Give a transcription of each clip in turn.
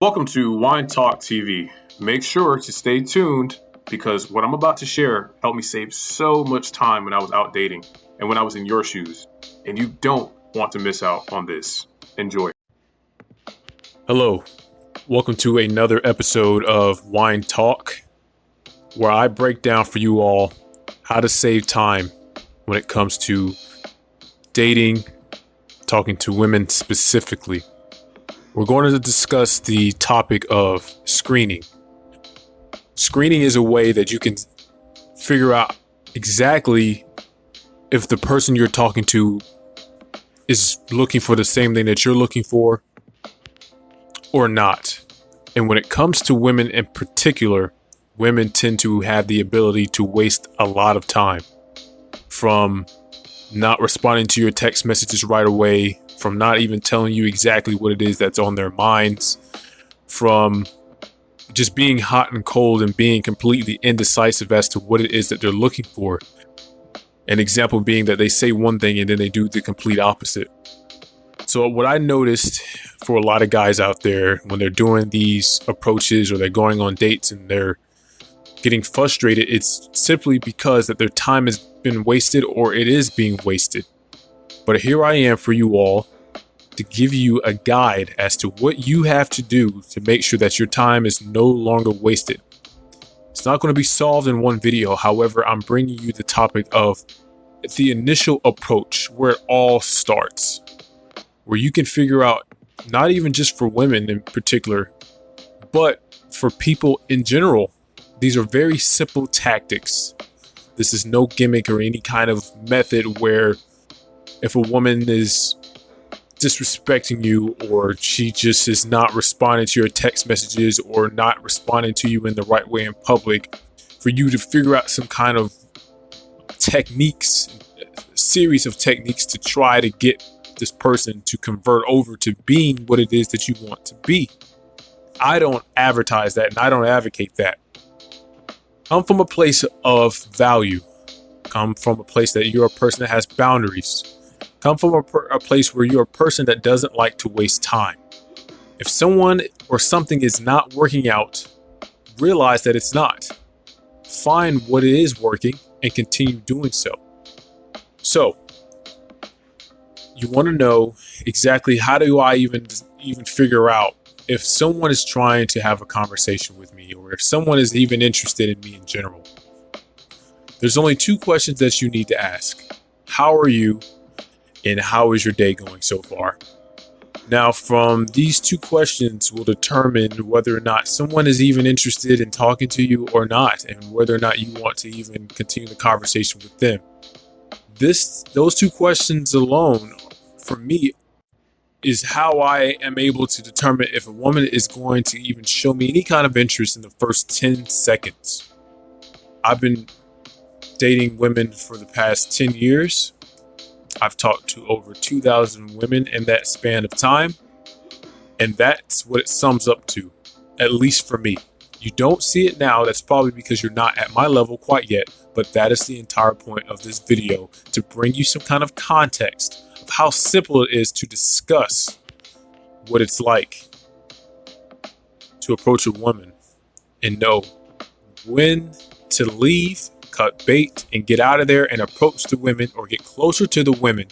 Welcome to Wine Talk TV. Make sure to stay tuned because what I'm about to share helped me save so much time when I was out dating and when I was in your shoes. And you don't want to miss out on this. Enjoy. Hello, welcome to another episode of Wine Talk, where I break down for you all how to save time when it comes to dating, talking to women specifically. We're going to discuss the topic of screening. Screening is a way that you can figure out exactly if the person you're talking to is looking for the same thing that you're looking for or not. And when it comes to women in particular, women tend to have the ability to waste a lot of time, from not responding to your text messages right away, from not even telling you exactly what it is that's on their minds, from just being hot and cold and being completely indecisive as to what it is that they're looking for. An example being that they say one thing and then they do the complete opposite. So what I noticed for a lot of guys out there when they're doing these approaches or they're going on dates and they're getting frustrated, it's simply because that their time has been wasted or it is being wasted. But here I am for you all to give you a guide as to what you have to do to make sure that your time is no longer wasted. It's not going to be solved in one video. However, I'm bringing you the topic of the initial approach, where it all starts, where you can figure out, not even just for women in particular, but for people in general. These are very simple tactics. This is no gimmick or any kind of method where if a woman is disrespecting you or she just is not responding to your text messages or not responding to you in the right way in public, for you to figure out some kind of techniques, a series of techniques to try to get this person to convert over to being what it is that you want to be. I don't advertise that and I don't advocate that. Come from a place of value. Come from a place that you're a person that has boundaries. Come from a place where you're a person that doesn't like to waste time. If someone or something is not working out, realize that it's not. Find what it is working and continue doing so. So, you want to know exactly how do I even figure out if someone is trying to have a conversation with me or if someone is even interested in me in general. There's only two questions that you need to ask. How are you? And how is your day going so far? Now, from these two questions will determine whether or not someone is even interested in talking to you or not, and whether or not you want to even continue the conversation with them. Those two questions alone, for me, is how I am able to determine if a woman is going to even show me any kind of interest in the first 10 seconds. I've been dating women for the past 10 years. I've talked to over 2,000 women in that span of time. And that's what it sums up to, at least for me. You don't see it now. That's probably because you're not at my level quite yet. But that is the entire point of this video, to bring you some kind of context of how simple it is to discuss what it's like to approach a woman and know when to leave, cut bait, and get out of there and approach the women or get closer to the women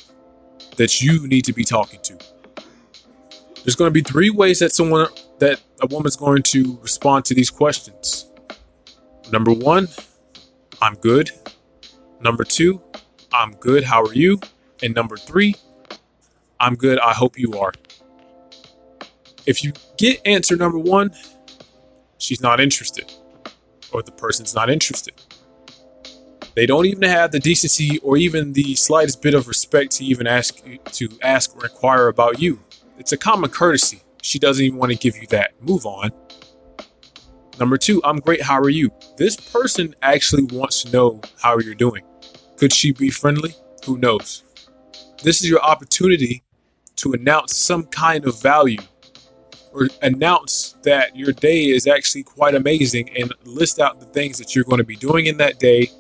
that you need to be talking to. There's going to be three ways that a woman's going to respond to these questions. Number one, I'm good. Number two, I'm good. How are you? And number three, I'm good. I hope you are. If you get answer number one, she's not interested, or the person's not interested. They don't even have the decency or even the slightest bit of respect to even ask or inquire about you. It's a common courtesy. She doesn't even want to give you that. Move on. Number two, I'm great. How are you? This person actually wants to know how you're doing. Could she be friendly? Who knows? This is your opportunity to announce some kind of value, or announce that your day is actually quite amazing and list out the things that you're going to be doing in that day,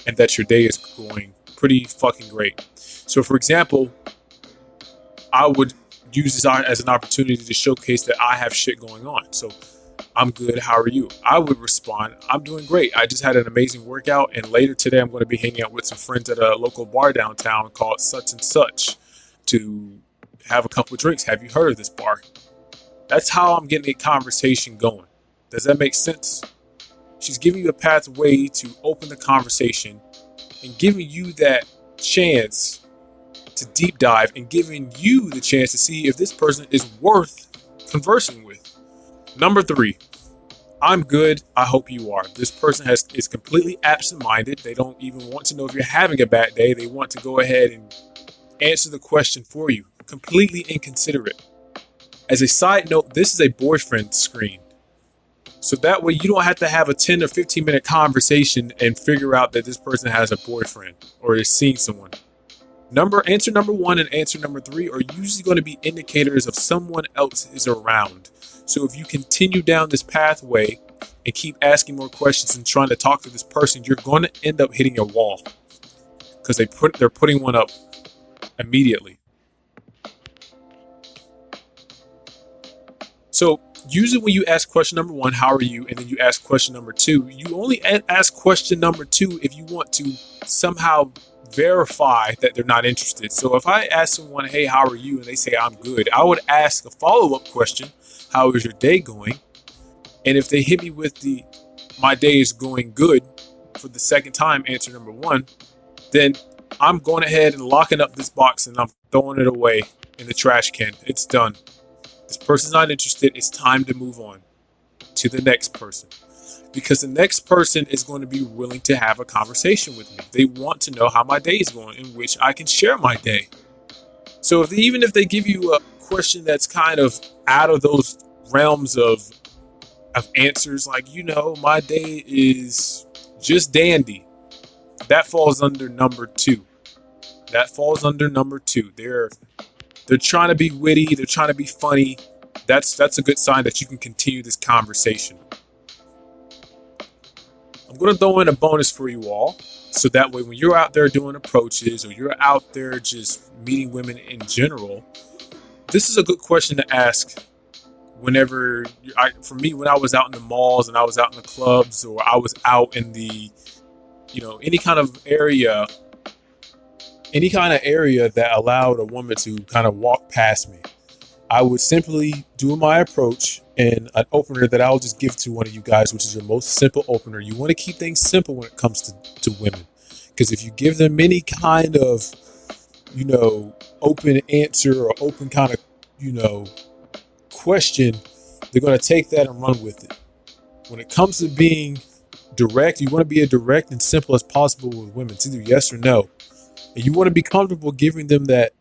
and that your day is going pretty fucking great. So for example, I would use this as an opportunity to showcase that I have shit going on. So I'm good. How are you? I would respond, I'm doing great. I just had an amazing workout. And later today, I'm going to be hanging out with some friends at a local bar downtown called Such and Such to have a couple of drinks. Have you heard of this bar? That's how I'm getting a conversation going. Does that make sense? She's giving you a pathway to open the conversation and giving you that chance to deep dive and giving you the chance to see if this person is worth conversing with. Number 3, I'm good. I hope you are. This person is completely absent-minded. They don't even want to know if you're having a bad day. They want to go ahead and answer the question for you. Completely inconsiderate. As a side note, this is a boyfriend screen. So that way you don't have to have a 10 or 15 minute conversation and figure out that this person has a boyfriend or is seeing someone. Answer number 1 and answer number 3 are usually going to be indicators of someone else is around. So if you continue down this pathway and keep asking more questions and trying to talk to this person, you're going to end up hitting a wall because they're putting one up immediately. So usually when you ask question number 1, how are you? And then you ask question number 2, you only ask question number 2 if you want to somehow verify that they're not interested. So if I ask someone, hey, how are you? And they say, I'm good. I would ask a follow-up question. How is your day going? And if they hit me with my day is going good for the second time, answer number 1, then I'm going ahead and locking up this box and I'm throwing it away in the trash can. It's done. This person's not interested. It's time to move on to the next person. Because the next person is going to be willing to have a conversation with me. They want to know how my day is going, in which I can share my day. So even if they give you a question that's kind of out of those realms of answers, like, my day is just dandy, that falls under number 2. That falls under number 2. They're trying to be witty. They're trying to be funny. That's a good sign that you can continue this conversation. I'm going to throw in a bonus for you all. So that way, when you're out there doing approaches or you're out there just meeting women in general, this is a good question to ask whenever, for me, when I was out in the malls and I was out in the clubs or I was out in the, any kind of area that allowed a woman to kind of walk past me. I would simply do my approach and an opener that I'll just give to one of you guys, which is your most simple opener. You want to keep things simple when it comes to women. Because if you give them any kind of, open answer or open kind of, question, they're going to take that and run with it. When it comes to being direct, you want to be as direct and simple as possible with women. It's either yes or no. And you want to be comfortable giving them that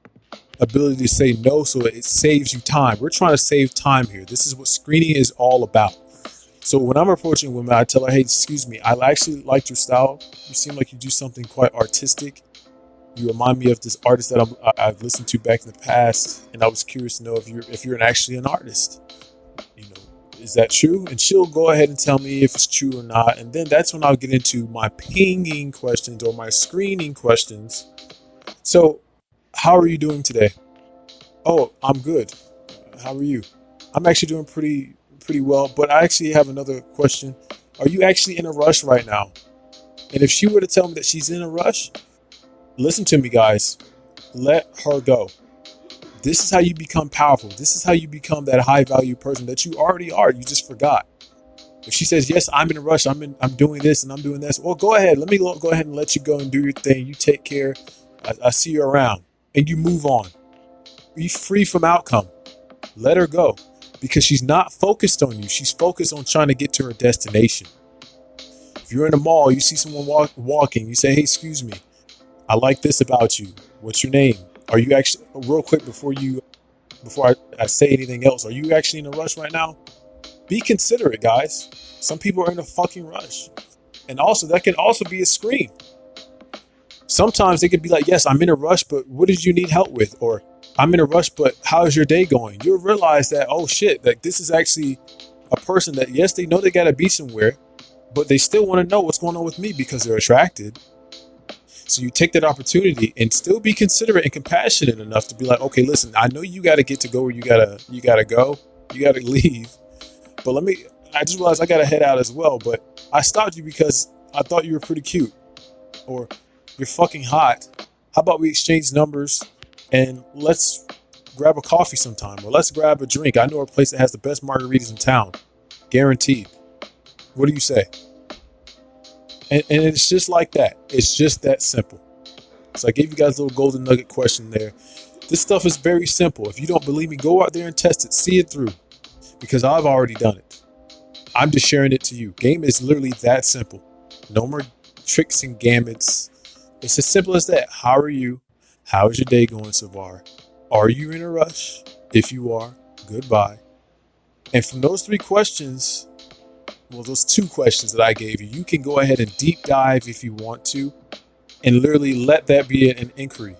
ability to say no so that it saves you time. We're trying to save time here. This is what screening is all about. So when I'm approaching women, I tell her, hey, excuse me, I actually liked your style. You seem like you do something quite artistic. You remind me of this artist that I've listened to back in the past, and I was curious to know if you're actually an artist. Is that true? And she'll go ahead and tell me if it's true or not. And then that's when I'll get into my pinging questions or my screening questions. So, how are you doing today? Oh, I'm good. How are you? I'm actually doing pretty well, but I actually have another question. Are you actually in a rush right now? And if she were to tell me that she's in a rush, listen to me, guys. Let her go. This is how you become powerful. This is how you become that high value person that you already are. You just forgot. If she says, yes, I'm in a rush, I'm doing this and I'm doing this. Well, go ahead. Let me go ahead and let you go and do your thing. You take care. I see you around. And you move on. Be free from outcome. Let her go. Because she's not focused on you. She's focused on trying to get to her destination. If you're in a mall, you see someone walking, you say, hey, excuse me, I like this about you. What's your name? Are you actually, real quick before I say anything else, are you actually in a rush right now? Be considerate, guys. Some people are in a fucking rush. And also, that can also be a screen. Sometimes they could be like, yes, I'm in a rush, but what did you need help with? Or I'm in a rush, but how's your day going? You'll realize that, oh shit, like this is actually a person that, yes, they know they gotta be somewhere, but they still want to know what's going on with me because they're attracted. So you take that opportunity and still be considerate and compassionate enough to be like, okay, listen, I know you got to get to go where you gotta go, you gotta leave, but I just realized I gotta head out as well. But I stopped you because I thought you were pretty cute, or you're fucking hot. How about we exchange numbers and let's grab a coffee sometime, or let's grab a drink. I know a place that has the best margaritas in town, guaranteed. What do you say? And it's just like that. It's just that simple. So I gave you guys a little golden nugget question there. This stuff is very simple. If you don't believe me, go out there and test it. See it through. Because I've already done it. I'm just sharing it to you. Game is literally that simple. No more tricks and gamuts. It's as simple as that. How are you? How's your day going so far? Are you in a rush? If you are, goodbye. And from those three questions, well, those two questions that I gave you, you can go ahead and deep dive if you want to, and literally let that be an inquiry.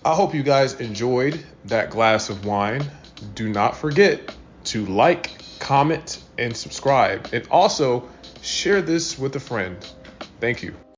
I hope you guys enjoyed that glass of wine. Do not forget to like, comment, and subscribe. And also share this with a friend. Thank you.